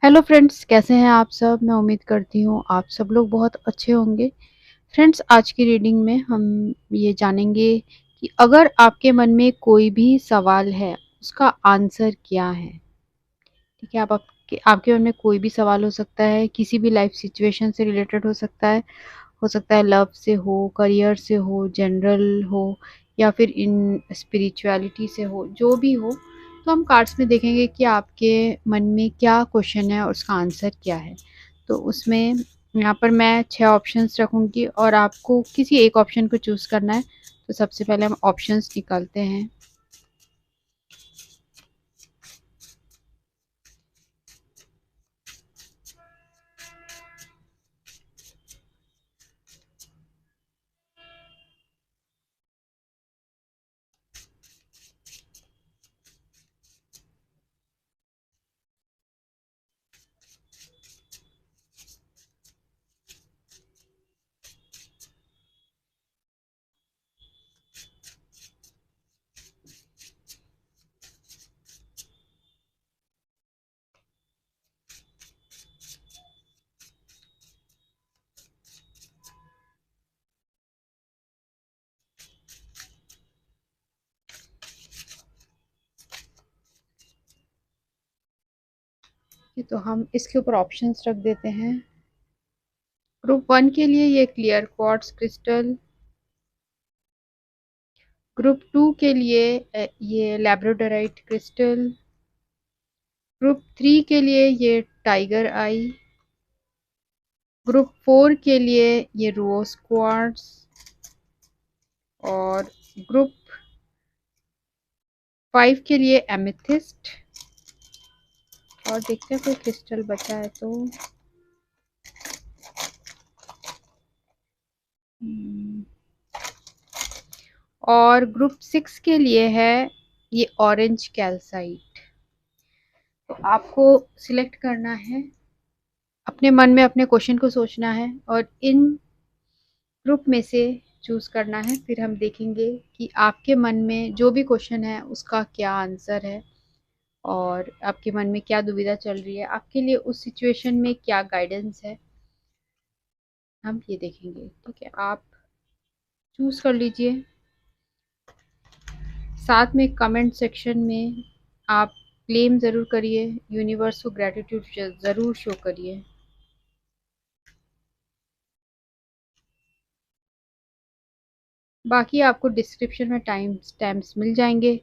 Hello friends, कैसे हैं आप सब। मैं उम्मीद करती हूँ आप सब लोग बहुत अच्छे होंगे। फ्रेंड्स, आज की रीडिंग में हम ये जानेंगे कि अगर आपके मन में कोई भी सवाल है उसका आंसर क्या है। ठीक है, आपके मन में कोई भी सवाल हो सकता है, किसी भी लाइफ सिचुएशन से रिलेटेड हो सकता है लव से हो, करियर से हो, जनरल हो, या फिर इन स्पिरिचुअलिटी से हो, जो भी हो। तो हम कार्ड्स में देखेंगे कि आपके मन में क्या क्वेश्चन है और उसका आंसर क्या है। तो उसमें यहाँ पर मैं 6 ऑप्शंस रखूँगी और आपको किसी एक ऑप्शन को चूज़ करना है। तो सबसे पहले हम ऑप्शंस निकालते हैं। तो हम इसके ऊपर ऑप्शंस रख देते हैं। ग्रुप 1 के लिए ये क्लियर क्वार्ट्ज क्रिस्टल। ग्रुप 2 के लिए ये लैब्राडोराइट क्रिस्टल। ग्रुप 3 के लिए ये टाइगर आई। ग्रुप 4 के लिए ये रोज क्वार्ट्ज। और ग्रुप 5 के लिए एमेथिस्ट। और देखते हैं कोई क्रिस्टल बचा है तो और ग्रुप 6 के लिए है ये ऑरेंज कैल्साइट। तो आपको सिलेक्ट करना है, अपने मन में अपने क्वेश्चन को सोचना है और इन ग्रुप में से चूज करना है। फिर हम देखेंगे कि आपके मन में जो भी क्वेश्चन है उसका क्या आंसर है और आपके मन में क्या दुविधा चल रही है, आपके लिए उस सिचुएशन में क्या गाइडेंस है, हम ये देखेंगे। ठीक है, आप चूज कर लीजिए। साथ में कमेंट सेक्शन में आप क्लेम ज़रूर करिए, यूनिवर्स को ग्रेटिट्यूड ज़रूर शो करिए। बाकी आपको डिस्क्रिप्शन में टाइम स्टैम्प्स मिल जाएंगे।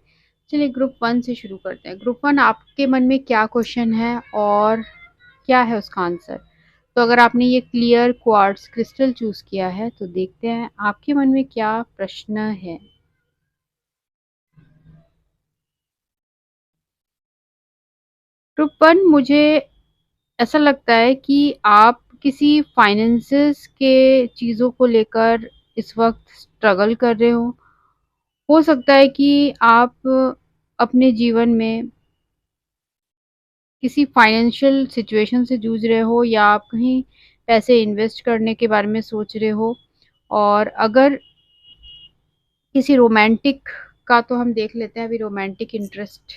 चलिए ग्रुप 1 से शुरू करते हैं। ग्रुप 1, आपके मन में क्या क्वेश्चन है और क्या है उसका आंसर। तो अगर आपने ये क्लियर क्वार्ट्ज क्रिस्टल चूज किया है तो देखते हैं आपके मन में क्या प्रश्न है। ग्रुप 1, मुझे ऐसा लगता है कि आप किसी फाइनेंसेस के चीज़ों को लेकर इस वक्त स्ट्रगल कर रहे हो सकता है कि आप अपने जीवन में किसी फाइनेंशियल सिचुएशन से जूझ रहे हो या आप कहीं पैसे इन्वेस्ट करने के बारे में सोच रहे हो। और अगर किसी रोमांटिक का तो हम देख लेते हैं अभी रोमांटिक इंटरेस्ट।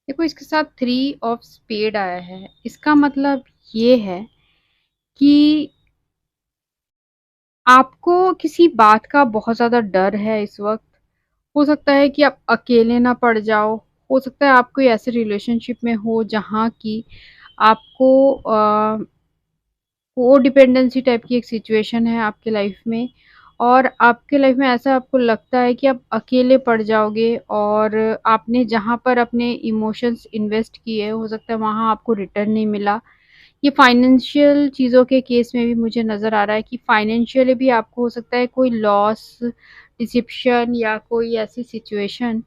देखो, इसके साथ 3 ऑफ स्पेड आया है। इसका मतलब ये है कि आपको किसी बात का बहुत ज़्यादा डर है इस वक्त। हो सकता है कि आप अकेले ना पड़ जाओ। हो सकता है आप कोई ऐसे रिलेशनशिप में हो जहाँ की आपको को डिपेंडेंसी टाइप की एक सिचुएशन है आपके लाइफ में। और आपके लाइफ में ऐसा आपको लगता है कि आप अकेले पड़ जाओगे और आपने जहाँ पर अपने इमोशंस इन्वेस्ट किए हो सकता है वहाँ आपको रिटर्न नहीं मिला। ये फाइनेंशियल चीज़ों के केस में भी मुझे नज़र आ रहा है कि फाइनेंशियली भी आपको हो सकता है कोई लॉस, डिसेप्शन या कोई ऐसी सिचुएशन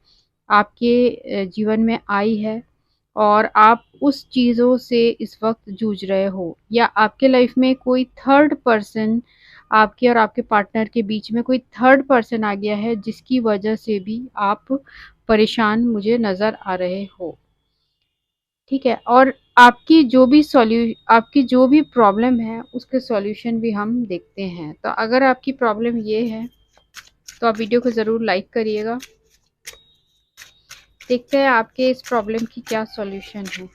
आपके जीवन में आई है और आप उस चीज़ों से इस वक्त जूझ रहे हो, या आपके लाइफ में कोई थर्ड पर्सन, आपके और आपके पार्टनर के बीच में कोई थर्ड पर्सन आ गया है जिसकी वजह से भी आप परेशान मुझे नज़र आ रहे हो। ठीक है, और आपकी जो भी प्रॉब्लम है उसके सॉल्यूशन भी हम देखते हैं। तो अगर आपकी प्रॉब्लम ये है तो आप वीडियो को ज़रूर लाइक करिएगा। देखते हैं आपके इस प्रॉब्लम की क्या सॉल्यूशन है।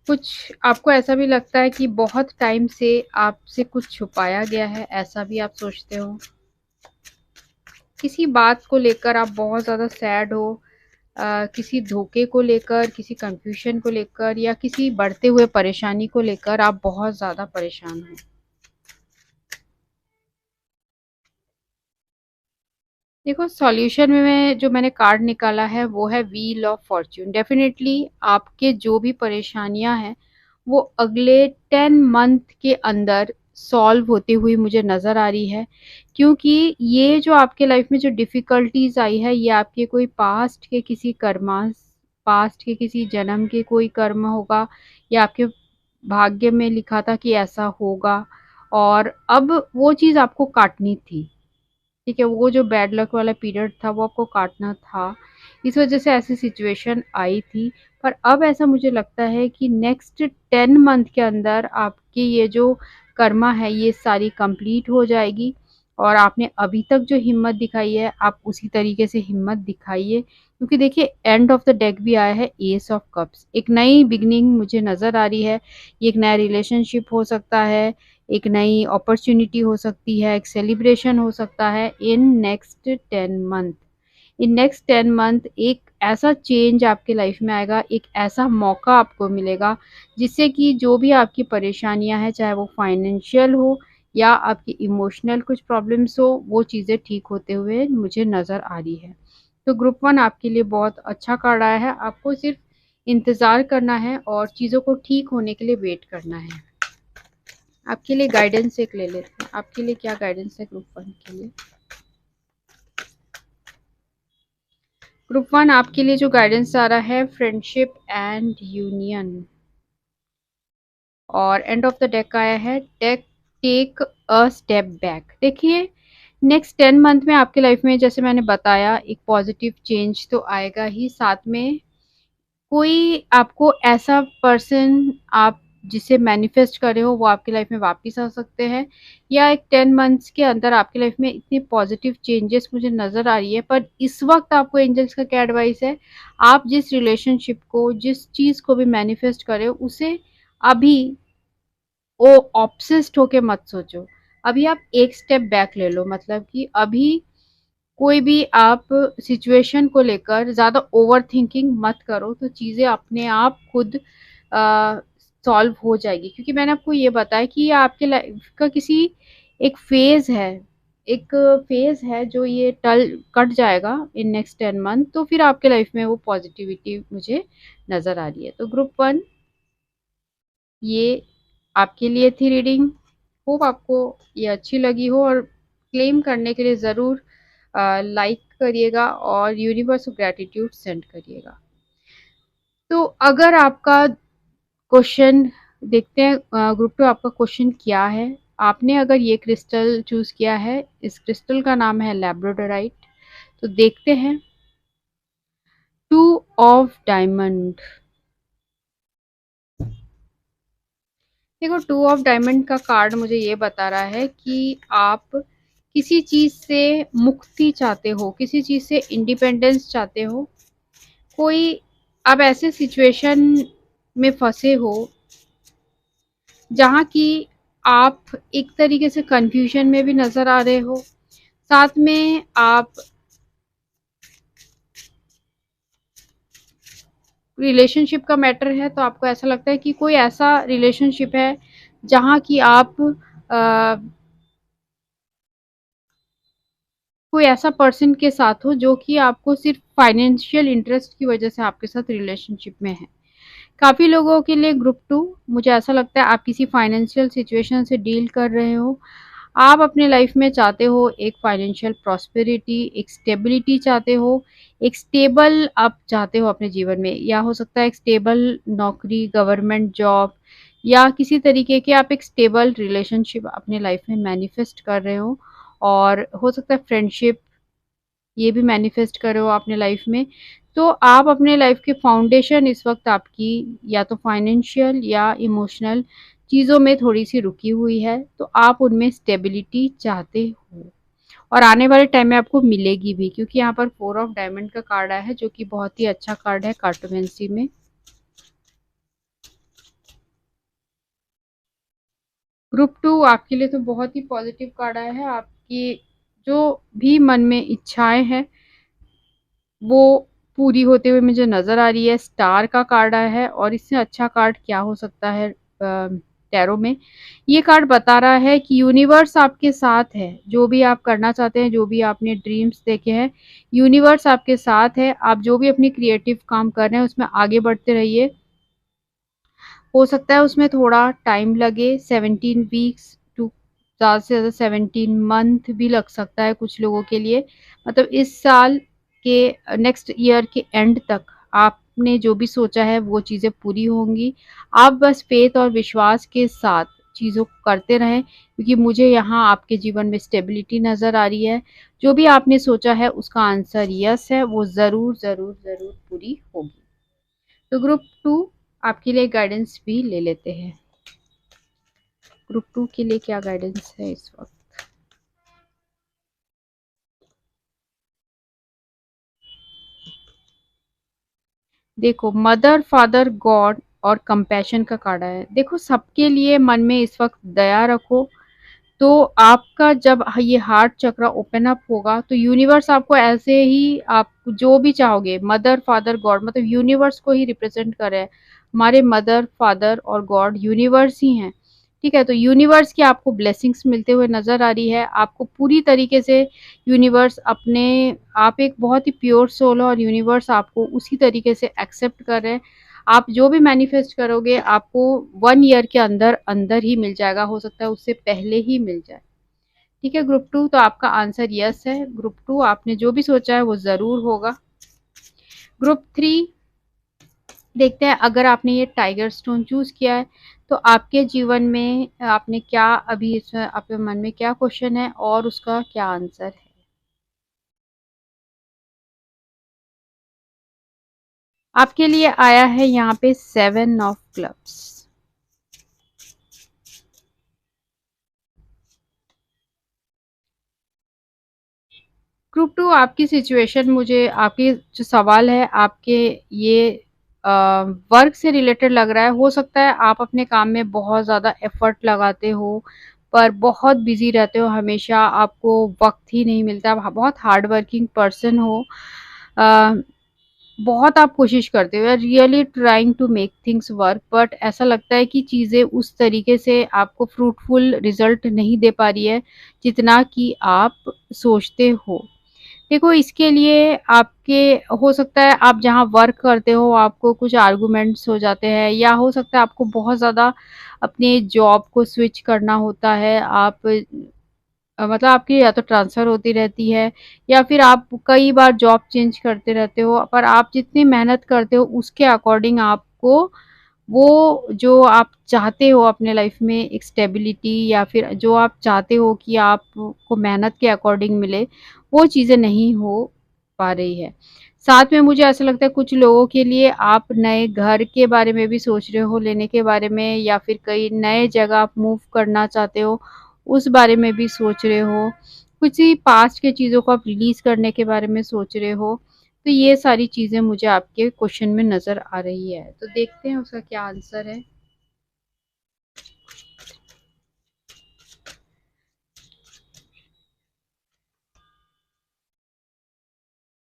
कुछ आपको ऐसा भी लगता है कि बहुत टाइम से आपसे कुछ छुपाया गया है, ऐसा भी आप सोचते हो। किसी बात को लेकर आप बहुत ज़्यादा सैड हो, किसी धोखे को लेकर, किसी कंफ्यूजन को लेकर या किसी बढ़ते हुए परेशानी को लेकर आप बहुत ज़्यादा परेशान हो। देखो, सॉल्यूशन में जो मैंने कार्ड निकाला है वो है व्हील ऑफ फॉर्च्यून। डेफिनेटली आपके जो भी परेशानियां हैं वो अगले 10 मंथ के अंदर सॉल्व होती हुई मुझे नज़र आ रही है, क्योंकि ये जो आपके लाइफ में जो डिफ़िकल्टीज आई है ये आपके कोई पास्ट के किसी कर्मा, पास्ट के किसी जन्म के कोई कर्म होगा या आपके भाग्य में लिखा था कि ऐसा होगा, और अब वो चीज़ आपको काटनी थी। ठीक है, वो जो बैड लक वाला पीरियड था वो आपको काटना था, इस वजह से ऐसी सिचुएशन आई थी। पर अब ऐसा मुझे लगता है कि नेक्स्ट 10 मंथ के अंदर आपकी ये जो कर्मा है ये सारी कंप्लीट हो जाएगी, और आपने अभी तक जो हिम्मत दिखाई है आप उसी तरीके से हिम्मत दिखाइए, क्योंकि देखिए एंड ऑफ द डेक भी आया है एस ऑफ कप्स। एक नई बिगनिंग मुझे नज़र आ रही है। ये एक नया रिलेशनशिप हो सकता है, एक नई अपॉर्चुनिटी हो सकती है, एक सेलिब्रेशन हो सकता है in next 10 month. In next 10 month एक ऐसा चेंज आपके लाइफ में आएगा, एक ऐसा मौका आपको मिलेगा जिससे कि जो भी आपकी परेशानियां हैं, चाहे वो फाइनेंशियल हो या आपकी इमोशनल कुछ प्रॉब्लम्स हो, वो चीज़ें ठीक होते हुए मुझे नज़र आ रही है। तो ग्रुप वन आपके लिए बहुत अच्छा कार्ड आया है। आपको सिर्फ इंतज़ार करना है और चीज़ों को ठीक होने के लिए वेट करना है। आपके लिए गाइडेंस एक ले लेते हैं। आपके लिए क्या गाइडेंस है ग्रुप वन के लिए? ग्रुप वन आपके लिए जो गाइडेंस आ रहा है, फ्रेंडशिप एंड यूनियन, और एंड ऑफ द डेक आया है टेक अ स्टेप बैक। देखिए, नेक्स्ट 10 मंथ में आपके लाइफ में जैसे मैंने बताया एक पॉजिटिव चेंज तो आएगा ही, साथ में कोई आपको ऐसा पर्सन आप जिसे मैनिफेस्ट कर रहे हो वो आपकी लाइफ में वापस आ सकते हैं, या एक 10 मंथ्स के अंदर आपकी लाइफ में इतनी पॉजिटिव चेंजेस मुझे नज़र आ रही है। पर इस वक्त आपको एंजल्स का क्या एडवाइस है, आप जिस रिलेशनशिप को, जिस चीज़ को भी मैनिफेस्ट कर रहे हो उसे अभी ओ ऑब्सेस्ड होके मत सोचो। अभी आप एक स्टेप बैक ले लो, मतलब कि अभी कोई भी आप सिचुएशन को लेकर ज़्यादा ओवर थिंकिंग मत करो, तो चीज़ें अपने आप खुद सॉल्व हो जाएगी। क्योंकि मैंने आपको ये बताया कि ये आपके लाइफ का किसी एक फेज़ है, एक फेज़ है जो ये टल कट जाएगा इन नेक्स्ट 10 मंथ, तो फिर आपके लाइफ में वो पॉजिटिविटी मुझे नज़र आ रही है। तो ग्रुप वन, ये आपके लिए थी रीडिंग। होप आपको ये अच्छी लगी हो, और क्लेम करने के लिए ज़रूर लाइक करिएगा और यूनिवर्स ऑफ ग्रैटिट्यूड सेंड करिएगा। तो अगर आपका क्वेश्चन देखते हैं, ग्रुप टू आपका क्वेश्चन क्या है। आपने अगर ये क्रिस्टल चूज़ किया है, इस क्रिस्टल का नाम है लैब्रोडोराइट। तो देखते हैं, टू ऑफ डायमंड। देखो, टू ऑफ डायमंड का कार्ड मुझे ये बता रहा है कि आप किसी चीज़ से मुक्ति चाहते हो, किसी चीज़ से इंडिपेंडेंस चाहते हो। कोई आप ऐसे सिचुएशन में फंसे हो जहाँ की आप एक तरीके से कंफ्यूजन में भी नज़र आ रहे हो, साथ में आप रिलेशनशिप का मैटर है, तो आपको ऐसा लगता है कि कोई ऐसा रिलेशनशिप है जहाँ की आप कोई ऐसा पर्सन के साथ हो जो कि आपको सिर्फ फाइनेंशियल इंटरेस्ट की वजह से आपके साथ रिलेशनशिप में है। काफ़ी लोगों के लिए ग्रुप टू, मुझे ऐसा लगता है आप किसी फाइनेंशियल सिचुएशन से डील कर रहे हो। आप अपने लाइफ में चाहते हो एक फाइनेंशियल प्रॉस्पेरिटी, एक स्टेबिलिटी चाहते हो, एक स्टेबल आप चाहते हो अपने जीवन में, या हो सकता है एक स्टेबल नौकरी, गवर्नमेंट जॉब, या किसी तरीके के आप एक स्टेबल रिलेशनशिप अपने लाइफ में मैनिफेस्ट कर रहे हो, और हो सकता है फ्रेंडशिप ये भी मैनिफेस्ट कर रहे हो अपने लाइफ में। तो आप अपने लाइफ के फाउंडेशन इस वक्त आपकी या तो फाइनेंशियल या इमोशनल चीज़ों में थोड़ी सी रुकी हुई है, तो आप उनमें स्टेबिलिटी चाहते हो। और आने वाले टाइम में आपको मिलेगी भी, क्योंकि यहाँ पर 4 ऑफ डायमंड का कार्ड आया है जो कि बहुत ही अच्छा कार्ड है कार्टोमेंसी में। ग्रुप 2 आपके लिए तो बहुत ही पॉजिटिव कार्ड आया है। आपकी जो भी मन में इच्छाएं हैं वो पूरी होते हुए मुझे नज़र आ रही है। स्टार का कार्ड आया है और इससे अच्छा कार्ड क्या हो सकता है टैरो में। ये कार्ड बता रहा है कि यूनिवर्स आपके साथ है, जो भी आप करना चाहते हैं, जो भी आपने ड्रीम्स देखे हैं, यूनिवर्स आपके साथ है। आप जो भी अपनी क्रिएटिव काम कर रहे हैं उसमें आगे बढ़ते रहिए। हो सकता है उसमें थोड़ा टाइम लगे, 17 वीक्स टू ज़्यादा से ज़्यादा 17 मंथ भी लग सकता है कुछ लोगों के लिए। मतलब इस साल के नेक्स्ट ईयर के एंड तक आपने जो भी सोचा है वो चीज़ें पूरी होंगी। आप बस फेथ और विश्वास के साथ चीज़ों को करते रहें, क्योंकि मुझे यहाँ आपके जीवन में स्टेबिलिटी नज़र आ रही है। जो भी आपने सोचा है उसका आंसर यस है, वो ज़रूर ज़रूर ज़रूर पूरी होगी। तो ग्रुप 2 आपके लिए गाइडेंस भी ले लेते हैं। ग्रुप 2 के लिए क्या गाइडेंस है इस वक्त? देखो, मदर, फादर, गॉड और कंपैशन का कार्ड है। देखो, सबके लिए मन में इस वक्त दया रखो। तो आपका जब ये हार्ट चक्र ओपन अप होगा तो यूनिवर्स आपको ऐसे ही, आप जो भी चाहोगे, मदर फादर गॉड, मतलब यूनिवर्स को ही रिप्रेजेंट कर रहे हैं। हमारे मदर फादर और गॉड यूनिवर्स ही हैं। ठीक है, तो यूनिवर्स की आपको ब्लेसिंग्स मिलते हुए नजर आ रही है। आपको पूरी तरीके से यूनिवर्स अपने, आप एक बहुत ही प्योर सोल हो और यूनिवर्स आपको उसी तरीके से एक्सेप्ट कर रहे हैं। आप जो भी मैनिफेस्ट करोगे आपको 1 ईयर के अंदर अंदर ही मिल जाएगा, हो सकता है उससे पहले ही मिल जाए। ठीक है, ग्रुप 2 तो आपका आंसर यस है। ग्रुप 2 आपने जो भी सोचा है वो ज़रूर होगा। ग्रुप 3 देखते हैं, अगर आपने ये टाइगर स्टोन चूज़ किया है तो आपके जीवन में आपने क्या, अभी इसमें आपके मन में क्या क्वेश्चन है और उसका क्या आंसर है? आपके लिए आया है यहाँ पे 7 ऑफ क्लब्स। ग्रुप 2 आपकी सिचुएशन, मुझे आपके जो सवाल है आपके ये वर्क से रिलेटेड लग रहा है। हो सकता है आप अपने काम में बहुत ज़्यादा एफर्ट लगाते हो पर बहुत बिजी रहते हो, हमेशा आपको वक्त ही नहीं मिलता। आप बहुत हार्ड वर्किंग पर्सन हो। अ, बहुत आप कोशिश करते हो, really trying to make things work, but ऐसा लगता है कि चीज़ें उस तरीके से आपको फ्रूटफुल रिजल्ट नहीं दे पा रही है जितना कि आप सोचते हो। देखो, इसके लिए आपके, हो सकता है आप जहाँ वर्क करते हो आपको कुछ आर्गुमेंट्स हो जाते हैं, या हो सकता है आपको बहुत ज़्यादा अपने जॉब को स्विच करना होता है। आप मतलब आपकी या तो ट्रांसफ़र होती रहती है या फिर आप कई बार जॉब चेंज करते रहते हो, पर आप जितनी मेहनत करते हो उसके अकॉर्डिंग आपको वो जो आप चाहते हो अपने लाइफ में एक स्टेबिलिटी, या फिर जो आप चाहते हो कि आपको मेहनत के अकॉर्डिंग मिले, वो चीज़ें नहीं हो पा रही है। साथ में मुझे ऐसा लगता है कुछ लोगों के लिए आप नए घर के बारे में भी सोच रहे हो लेने के बारे में, या फिर कई नए जगह आप मूव करना चाहते हो उस बारे में भी सोच रहे हो। कुछ ही पास्ट के चीज़ों को आप रिलीज़ करने के बारे में सोच रहे हो। तो ये सारी चीज़ें मुझे आपके क्वेश्चन में नज़र आ रही है। तो देखते हैं उसका क्या आंसर है।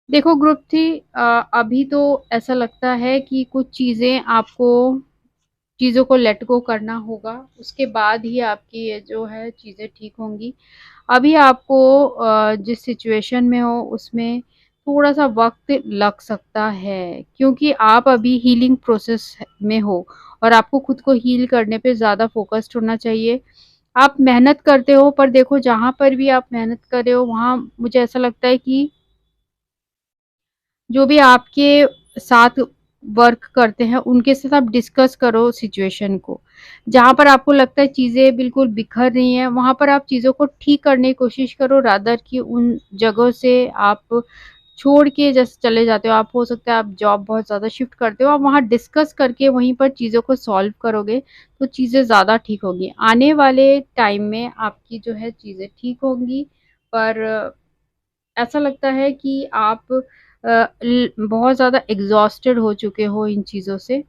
देखो, ग्रुप थी, अभी तो ऐसा लगता है कि कुछ चीज़ें आपको, चीज़ों को लेट गो करना होगा, उसके बाद ही आपकी ये जो है चीज़ें ठीक होंगी। अभी आपको जिस सिचुएशन में हो उसमें थोड़ा-सा वक़्त लग सकता है, क्योंकि आप अभी हीलिंग प्रोसेस में हो और आपको खुद को हील करने पे ज़्यादा फ़ोकस्ड होना चाहिए। आप मेहनत करते हो, पर देखो जहाँ पर भी आप मेहनत कर रहे हो वहाँ मुझे ऐसा लगता है कि जो भी आपके साथ वर्क करते हैं उनके साथ आप डिस्कस करो सिचुएशन को। जहाँ पर आपको लगता है चीज़ें बिल्कुल बिखर रही हैं, वहाँ पर आप चीज़ों को ठीक करने की कोशिश करो, रादर कि उन जगहों से आप छोड़ के जैसे चले जाते हो। आप, हो सकता है आप जॉब बहुत ज़्यादा शिफ्ट करते हो, आप वहाँ डिस्कस करके वहीं पर चीज़ों को सॉल्व करोगे तो चीज़ें ज़्यादा ठीक होंगी। आने वाले टाइम में आपकी जो है चीज़ें ठीक होंगी, पर ऐसा लगता है कि आप बहुत ज़्यादा एग्जॉस्टेड हो चुके हो इन चीज़ों से,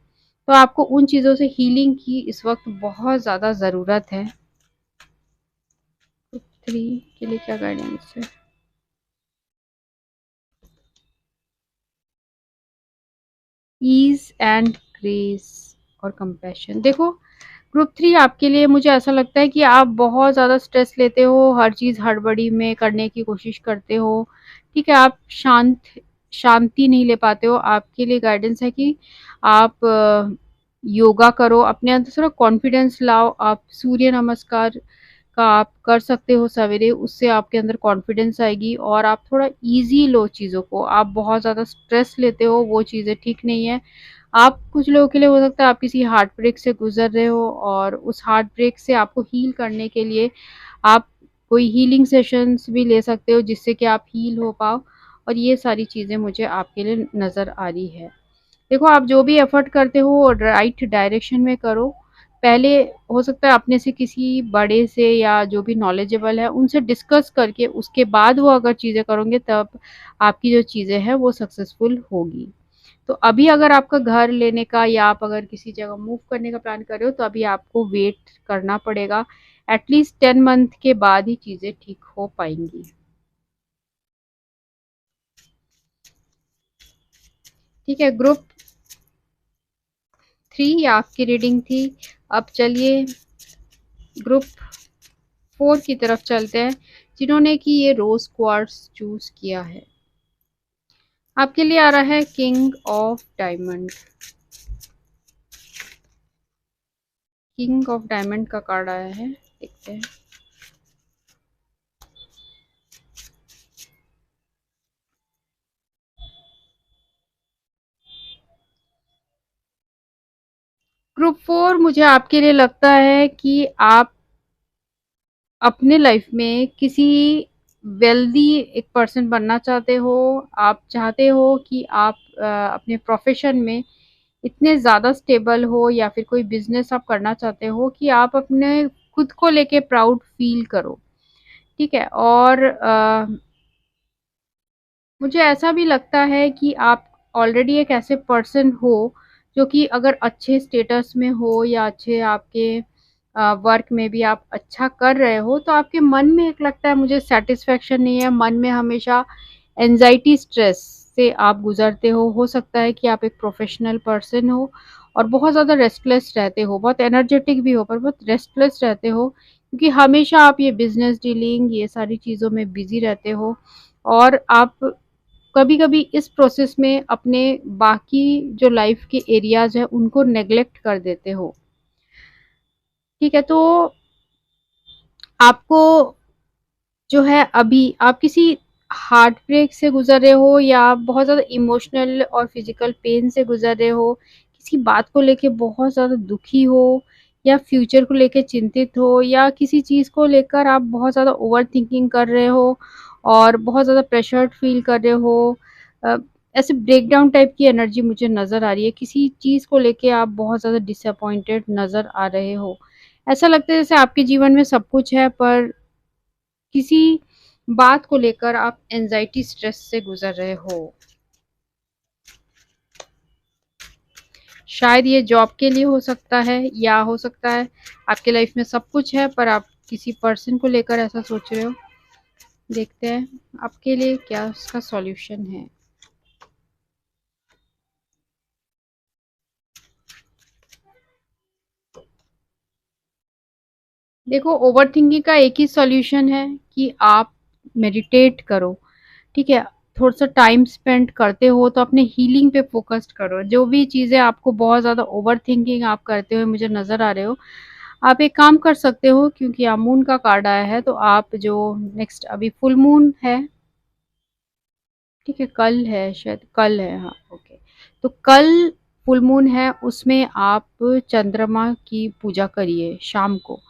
तो आपको उन चीज़ों से हीलिंग की इस वक्त बहुत ज़्यादा ज़रूरत है। 3 के लिए क्या गाइडेंस है? ईज एंड ग्रेस और कंपैशन। देखो, ग्रुप 3 आपके लिए मुझे ऐसा लगता है कि आप बहुत ज़्यादा स्ट्रेस लेते हो, हर चीज़ हड़बड़ी में करने की कोशिश करते हो, ठीक है? आप शांति नहीं ले पाते हो। आपके लिए गाइडेंस है कि आप योगा करो, अपने अंदर थोड़ा कॉन्फिडेंस लाओ, आप सूर्य नमस्कार का आप कर सकते हो सवेरे, उससे आपके अंदर कॉन्फिडेंस आएगी और आप थोड़ा ईज़ी लो चीज़ों को। आप बहुत ज़्यादा स्ट्रेस लेते हो, वो चीज़ें ठीक नहीं है। आप कुछ लोगों के लिए हो सकता है आप किसी हार्ट ब्रेक से गुज़र रहे हो और उस हार्ट ब्रेक से आपको हील करने के लिए आप कोई हीलिंग सेशंस भी ले सकते हो जिससे कि आप हील हो पाओ, और ये सारी चीज़ें मुझे आपके लिए नज़र आ रही है। देखो, आप जो भी एफर्ट करते हो राइट डायरेक्शन में करो। पहले हो सकता है अपने से किसी बड़े से या जो भी नॉलेजेबल है उनसे डिस्कस करके उसके बाद वो अगर चीज़ें करोगे तब आपकी जो चीज़ें हैं वो सक्सेसफुल होगी। तो अभी अगर आपका घर लेने का या आप अगर किसी जगह मूव करने का प्लान कर रहे हो तो अभी आपको वेट करना पड़ेगा। एटलीस्ट 10 मंथ के बाद ही चीज़ें ठीक हो पाएंगी। ठीक है, ग्रुप 3 आपकी रीडिंग थी। अब चलिए ग्रुप 4 की तरफ चलते हैं, जिन्होंने कि ये रोज क्वार्ट्स चूज किया है। आपके लिए आ रहा है king of diamond. King of diamond का कार्ड आया है, देखते हैं। ग्रुप 4 मुझे आपके लिए लगता है कि आप अपने लाइफ में किसी वेल्दी एक पर्सन बनना चाहते हो। आप चाहते हो कि आप अपने प्रोफेशन में इतने ज़्यादा स्टेबल हो, या फिर कोई बिजनेस आप करना चाहते हो कि आप अपने खुद को लेके प्राउड फील करो, ठीक है? और मुझे ऐसा भी लगता है कि आप ऑलरेडी एक ऐसे पर्सन हो जो कि अगर अच्छे स्टेटस में हो या अच्छे आपके वर्क में भी आप अच्छा कर रहे हो, तो आपके मन में एक लगता है मुझे सेटिस्फेक्शन नहीं है, मन में हमेशा एंजाइटी स्ट्रेस से आप गुजरते हो सकता है कि आप एक प्रोफेशनल पर्सन हो और बहुत ज़्यादा रेस्टलेस रहते हो, बहुत एनर्जेटिक भी हो पर बहुत रेस्टलेस रहते हो, क्योंकि हमेशा आप ये बिजनेस डीलिंग ये सारी चीज़ों में बिजी रहते हो। और आप कभी-कभी इस प्रोसेस में अपने बाकी जो लाइफ के एरियाज़ हैं उनको नेग्लेक्ट कर देते हो। ठीक है? तो आपको जो है अभी आप किसी हार्ट ब्रेक से गुज़र रहे हो या आप बहुत ज़्यादा इमोशनल और फिज़िकल पेन से गुज़र रहे हो, किसी बात को लेके बहुत ज़्यादा दुखी हो या फ्यूचर को लेके चिंतित हो या किसी चीज़ को लेकर आप बहुत ज़्यादा ओवरथिंकिंग कर रहे हो और बहुत ज़्यादा प्रेशर्ड फ़ील कर रहे हो। अ, ऐसे ब्रेकडाउन टाइप की एनर्जी मुझे नज़र आ रही है, किसी चीज़ को लेके आप बहुत ज़्यादा डिसअपॉइंटेड नज़र आ रहे हो। ऐसा लगता है जैसे आपके जीवन में सब कुछ है पर किसी बात को लेकर आप एंजाइटी स्ट्रेस से गुजर रहे हो। शायद ये जॉब के लिए हो सकता है या हो सकता है आपके लाइफ में सब कुछ है पर आप किसी पर्सन को लेकर ऐसा सोच रहे हो। देखते हैं आपके लिए क्या उसका सॉल्यूशन है। देखो, ओवरथिंकिंग का एक ही सॉल्यूशन है कि आप मेडिटेट करो, ठीक है? थोड़ा-सा टाइम स्पेंड करते हो तो अपने हीलिंग पे फ़ोकस करो। जो भी चीज़ें आपको बहुत ज़्यादा ओवरथिंकिंग आप करते हुए मुझे नज़र आ रहे हो, आप एक काम कर सकते हो, क्योंकि आप मून का कार्ड आया है तो आप जो नेक्स्ट अभी फुल मून है, ठीक है? कल है शायद, कल है, हाँ, ओके। तो कल फुल मून है, उसमें आप चंद्रमा की पूजा करिए शाम को।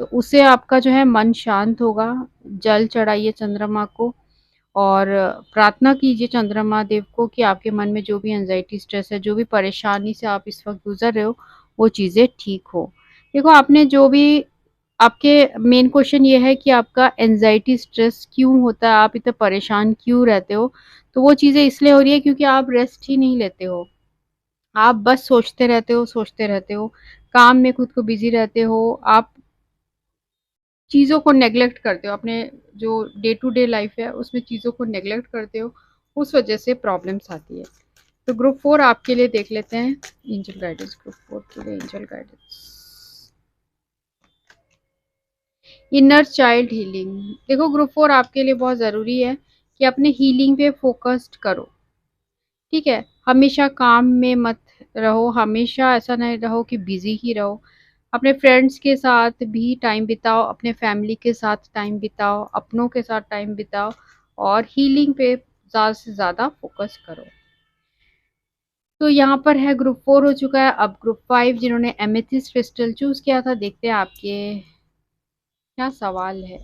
तो उससे आपका जो है मन शांत होगा। जल चढ़ाइए चंद्रमा को और प्रार्थना कीजिए चंद्रमा देव को कि आपके मन में जो भी एंजाइटी स्ट्रेस है, जो भी परेशानी से आप इस वक्त गुजर रहे हो, वो चीज़ें ठीक हो। देखो, आपने जो भी आपके मेन क्वेश्चन ये है कि आपका एंजाइटी स्ट्रेस क्यों होता है, आप इतने परेशान क्यों रहते हो? तो वो चीज़ें इसलिए हो रही है क्योंकि आप रेस्ट ही नहीं लेते हो। आप बस सोचते रहते हो, काम में खुद को बिज़ी रहते हो, आप चीज़ों को नेग्लेक्ट करते हो, अपने जो डे टू डे लाइफ है उसमें चीज़ों को नेग्लेक्ट करते हो, उस वजह से प्रॉब्लम्स आती है। तो ग्रुप 4 आपके लिए देख लेते हैं, एंजल गाइडेंस ग्रुप 4 के लिए angel guidance. Inner child healing. देखो ग्रुप 4 आपके लिए बहुत ज़रूरी है कि अपने हीलिंग पे फोकस्ड करो, ठीक है? हमेशा काम में मत रहो, हमेशा ऐसा नहीं रहो कि बिज़ी ही रहो। अपने फ्रेंड्स के साथ भी टाइम बिताओ, अपने फैमिली के साथ टाइम बिताओ, अपनों के साथ टाइम बिताओ और हीलिंग पे ज़्यादा से ज़्यादा फोकस करो। तो यहाँ पर है ग्रुप 4 हो चुका है, अब ग्रुप 5 जिन्होंने एमेथिस्ट क्रिस्टल चूज़ किया था, देखते हैं आपके क्या सवाल है।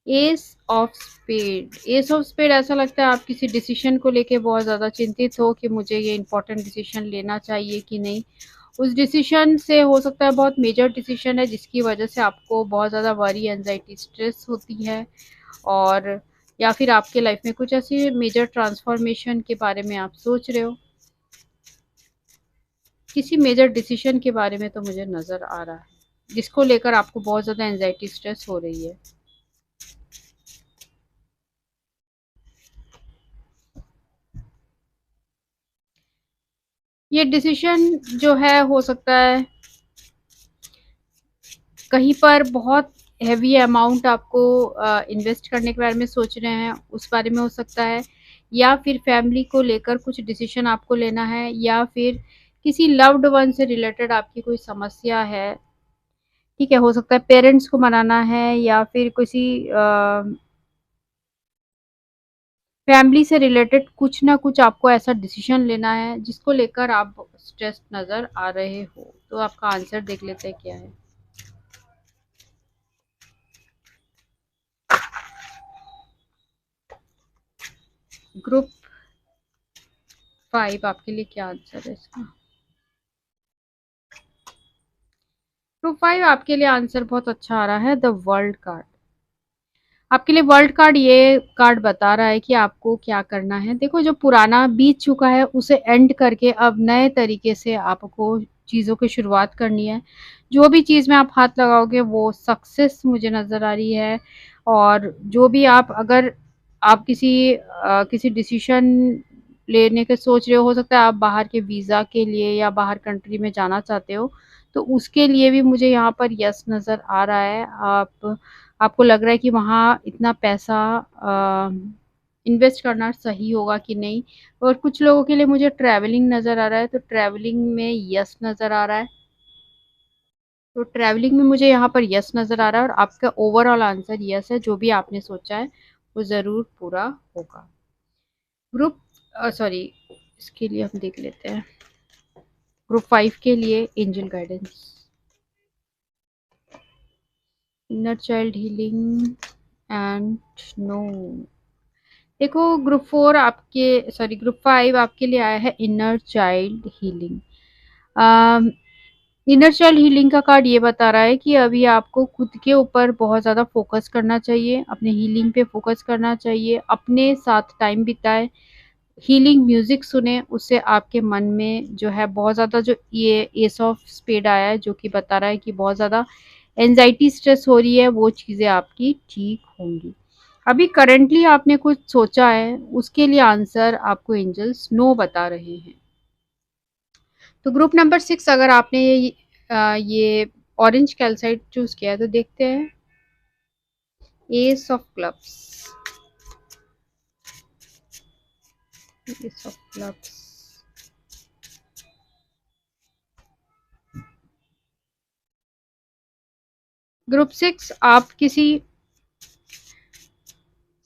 Ace of spade. Ace of spade, ऐसा लगता है आप किसी डिसीजन को लेके बहुत ज़्यादा चिंतित हो कि मुझे ये इंपॉर्टेंट डिसीजन लेना चाहिए कि नहीं। उस डिसीजन से हो सकता है बहुत मेजर डिसीजन है जिसकी वजह से आपको बहुत ज़्यादा वरी, एंजाइटी, स्ट्रेस होती है, और या फिर आपके लाइफ में कुछ ऐसी मेजर ट्रांसफॉर्मेशन के बारे में आप सोच रहे हो। किसी मेजर डिसीजन के बारे में तो मुझे नज़र आ रहा है जिसको लेकर आपको बहुत ज़्यादा एंजाइटी, स्ट्रेस हो रही है। ये डिसीजन जो है हो सकता है कहीं पर बहुत हेवी अमाउंट आपको इन्वेस्ट करने के बारे में सोच रहे हैं, उस बारे में हो सकता है, या फिर फैमिली को लेकर कुछ डिसीजन आपको लेना है, या फिर किसी लव्ड वन से रिलेटेड आपकी कोई समस्या है, ठीक है? हो सकता है पेरेंट्स को मनाना है, या फिर किसी फैमिली से रिलेटेड कुछ ना कुछ आपको ऐसा डिसीजन लेना है जिसको लेकर आप स्ट्रेस नज़र आ रहे हो। तो आपका आंसर देख लेते हैं क्या है। ग्रुप 5 आपके लिए क्या आंसर है इसका? ग्रुप 5 आपके लिए आंसर बहुत अच्छा आ रहा है, द वर्ल्ड कार्ड। आपके लिए वर्ल्ड कार्ड, ये कार्ड बता रहा है कि आपको क्या करना है। देखो जो पुराना बीत चुका है उसे एंड करके अब नए तरीके से आपको चीज़ों की शुरुआत करनी है। जो भी चीज़ में आप हाथ लगाओगे वो सक्सेस मुझे नज़र आ रही है। और जो भी आप, अगर आप किसी डिसीजन लेने के सोच रहे हो सकता है आप बाहर के वीज़ा के लिए या बाहर कंट्री में जाना चाहते हो, तो उसके लिए भी मुझे यहाँ पर यस नज़र आ रहा है। आपको लग रहा है कि वहाँ इतना पैसा इन्वेस्ट करना सही होगा कि नहीं। और कुछ लोगों के लिए मुझे ट्रैवलिंग नज़र आ रहा है, तो ट्रैवलिंग में यस नज़र आ रहा है। तो ट्रैवलिंग में मुझे यहाँ पर यस नज़र आ रहा है और आपका ओवरऑल आंसर यस है, जो भी आपने सोचा है वो ज़रूर पूरा होगा। ग्रुप सॉरी, इसके लिए हम देख लेते हैं ग्रुप 5 के लिए angel guidance. Inner child healing and no. देखो ग्रुप 4 आपके, सॉरी ग्रुप 5 आपके लिए आया है inner child healing. Inner child healing का कार्ड ये बता रहा है कि अभी आपको खुद के ऊपर बहुत ज़्यादा फोकस करना चाहिए, अपने हीलिंग पे फोकस करना चाहिए, अपने साथ टाइम बिताए, हीलिंग म्यूजिक सुने, उससे आपके मन में जो है बहुत ज़्यादा, जो ये एस ऑफ स्पेड आया है जो कि बता रहा है कि बहुत ज़्यादा एनजाइटी, स्ट्रेस हो रही है, वो चीज़ें आपकी ठीक होंगी। अभी करंटली आपने कुछ सोचा है, उसके लिए आंसर आपको एंजल्स नो बता रहे हैं। तो ग्रुप नंबर 6, अगर आपने ये ऑरेंज कैल्साइट चूज किया है तो देखते हैं S of clubs. S of clubs, group 6 आप किसी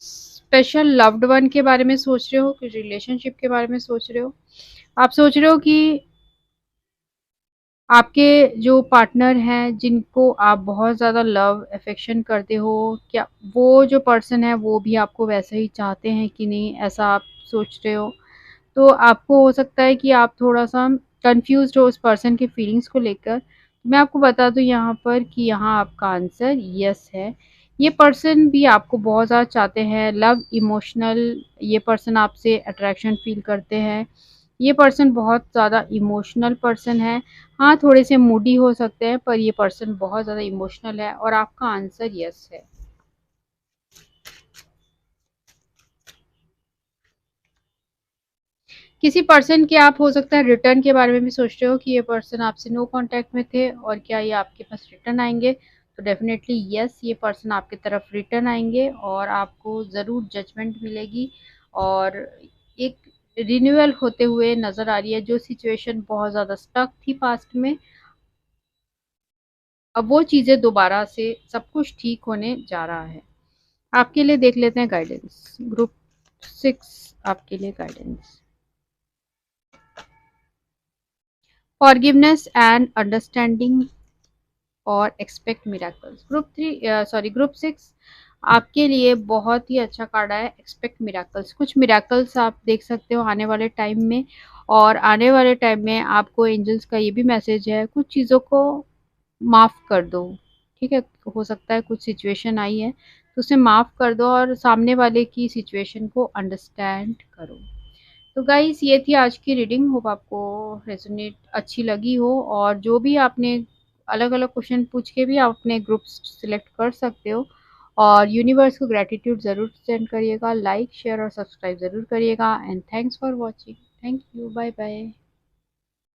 स्पेशल लव्ड वन के बारे में सोच रहे हो, किसी रिलेशनशिप के बारे में सोच रहे हो। आप सोच रहे हो कि आपके जो पार्टनर हैं जिनको आप बहुत ज़्यादा लव अफेक्शन करते हो, क्या वो जो पर्सन है वो भी आपको वैसे ही चाहते हैं कि नहीं, ऐसा आप सोच रहे हो। तो आपको हो सकता है कि आप थोड़ा सा कंफ्यूज्ड हो उस पर्सन की फीलिंग्स को लेकर। मैं आपको बता दूँ यहाँ पर कि यहाँ आपका आंसर यस है। ये पर्सन भी आपको बहुत ज़्यादा चाहते हैं, लव इमोशनल, ये पर्सन आपसे अट्रैक्शन फ़ील करते हैं। ये पर्सन बहुत ज़्यादा इमोशनल पर्सन है। हाँ, थोड़े से मूडी हो सकते हैं, पर ये पर्सन बहुत ज़्यादा इमोशनल है और आपका आंसर यस है। किसी पर्सन के आप हो सकता है रिटर्न के बारे में भी सोच रहे हो कि ये पर्सन आपसे नो कांटेक्ट में थे और क्या ये आपके पास रिटर्न आएंगे, तो डेफिनेटली यस, ये पर्सन आपकी तरफ रिटर्न आएंगे और आपको ज़रूर जजमेंट मिलेगी और एक रिन्यूअल होते हुए नज़र आ रही है। जो सिचुएशन बहुत ज़्यादा स्टक थी पास्ट में, अब वो चीज़ें दोबारा से सब कुछ ठीक होने जा रहा है। आपके लिए देख लेते हैं गाइडेंस, ग्रुप 6 आपके लिए गाइडेंस। फॉरगिवनेस एंड अंडरस्टैंडिंग और एक्सपेक्ट मिराकल्स। ग्रुप 6 आपके लिए बहुत ही अच्छा कार्ड है, एक्सपेक्ट मिराकल्स। कुछ मिराकल्स आप देख सकते हो आने वाले टाइम में, और आने वाले टाइम में आपको एंजल्स का ये भी मैसेज है, कुछ चीज़ों को माफ़ कर दो। ठीक है, हो सकता है कुछ सिचुएशन आई है तो उसे माफ़ कर दो और सामने वाले की सिचुएशन को अंडरस्टैंड करो। तो गाइस, ये थी आज की रीडिंग, होप आपको रेजोनेट अच्छी लगी हो। और जो भी आपने अलग अलग क्वेश्चन पूछ के भी आप अपने ग्रुप्स सिलेक्ट कर सकते हो। और यूनिवर्स को ग्रेटिट्यूड ज़रूर सेंड करिएगा, लाइक शेयर और सब्सक्राइब ज़रूर करिएगा। And thanks for watching. Thank you, bye bye.